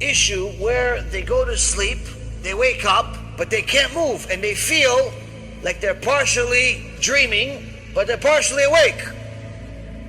issue where they go to sleep, they wake up, but they can't move, and they feel like they're partially dreaming, but they're partially awake.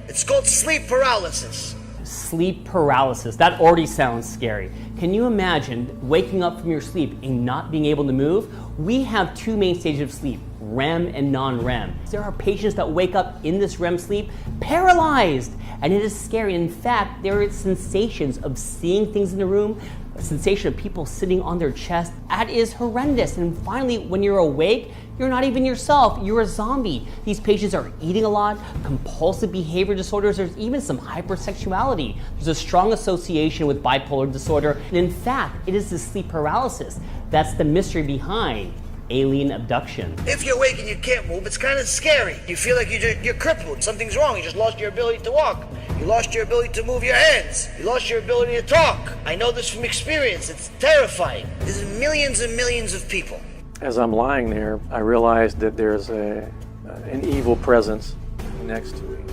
It's called sleep paralysis. Sleep paralysis, that already sounds scary. Can you imagine waking up from your sleep and not being able to move? We have two main stages of sleep, REM and non-REM. There are patients that wake up in this REM sleep paralyzed, and it is scary. In fact, there are sensations of seeing things in the room, a sensation of people sitting on their chest. That is horrendous. And finally, when you're awake, you're not even yourself, you're a zombie. These patients are eating a lot, compulsive behavior disorders, there's even some hypersexuality. There's a strong association with bipolar disorder. And in fact, it is the sleep paralysis that's the mystery behind alien abduction. If you're awake and you can't move, it's kind of scary. You feel like you're crippled, something's wrong, you just lost your ability to walk. You lost your ability to move your hands. You lost your ability to talk. I know this from experience, it's terrifying. There's millions and millions of people. As I'm lying there, I realized that there's an evil presence next to me.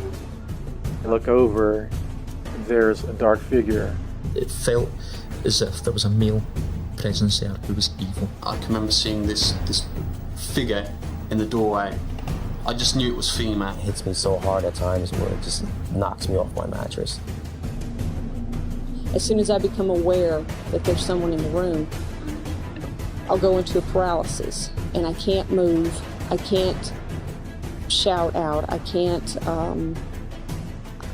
I look over, there's a dark figure. It felt as if there was a male presence there who was evil. I can remember seeing this figure in the doorway. I just knew it was female. It hits me so hard at times where it just knocks me off my mattress. As soon as I become aware that there's someone in the room, I'll go into a paralysis, and I can't move, I can't shout out, I can't, I'm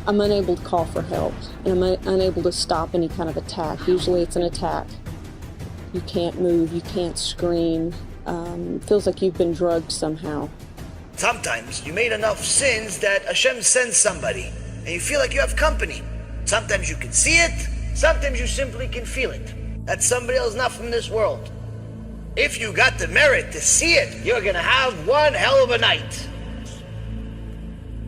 unable to call for help, and I'm unable to stop any kind of attack. Usually it's an attack. You can't move, you can't scream, feels like you've been drugged somehow. Sometimes you made enough sins that Hashem sends somebody, and you feel like you have company. Sometimes you can see it, sometimes you simply can feel it. That somebody else not from this world. If you got the merit to see it, you're gonna have one hell of a night.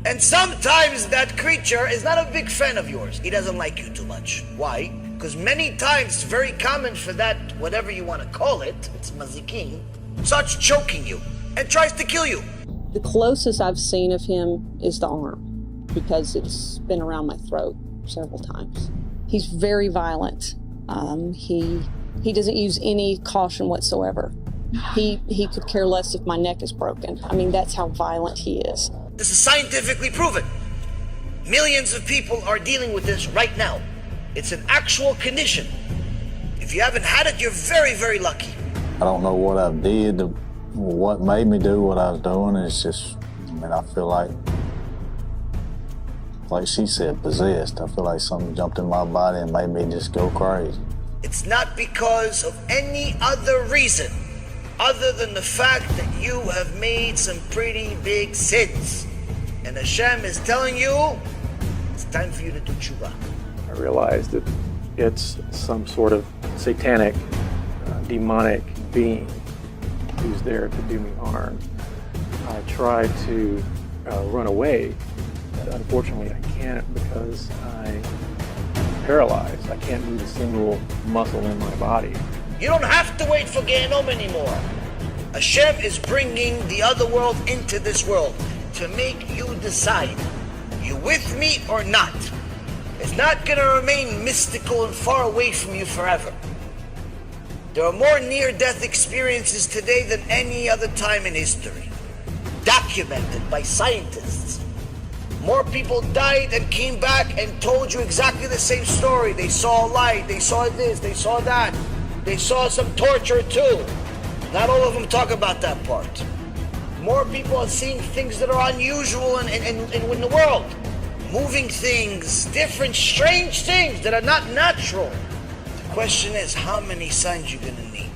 And sometimes that creature is not a big fan of yours. He doesn't like you too much. Why? Because many times it's very common for that, whatever you want to call it, it's mazikin, starts choking you and tries to kill you. The closest I've seen of him is the arm, because it's been around my throat several times. He's very violent. He doesn't use any caution whatsoever. He could care less if my neck is broken. I mean, that's how violent he is. This is scientifically proven. Millions of people are dealing with this right now. It's an actual condition. If you haven't had it, you're very, very lucky. I don't know what I did, what made me do what I was doing. It's just, I mean, I feel like she said, possessed. I feel like something jumped in my body and made me just go crazy. It's not because of any other reason other than the fact that you have made some pretty big sins. And Hashem is telling you, it's time for you to do tshuva. I realized that it's some sort of satanic, demonic being who's there to do me harm. I tried to run away, but unfortunately I can't because I'm paralyzed. I can't move a single muscle in my body. You don't have to wait for Gehenom anymore. Hashem is bringing the other world into this world to make you decide, you with me or not. It's not going to remain mystical and far away from you forever. There are more near-death experiences today than any other time in history, documented by scientists. More people died and came back and told you exactly the same story. They saw a light, they saw this, they saw that. They saw some torture too. Not all of them talk about that part. More people are seeing things that are unusual in the world. Moving things, different, strange things that are not natural. The question is, how many signs you're gonna need?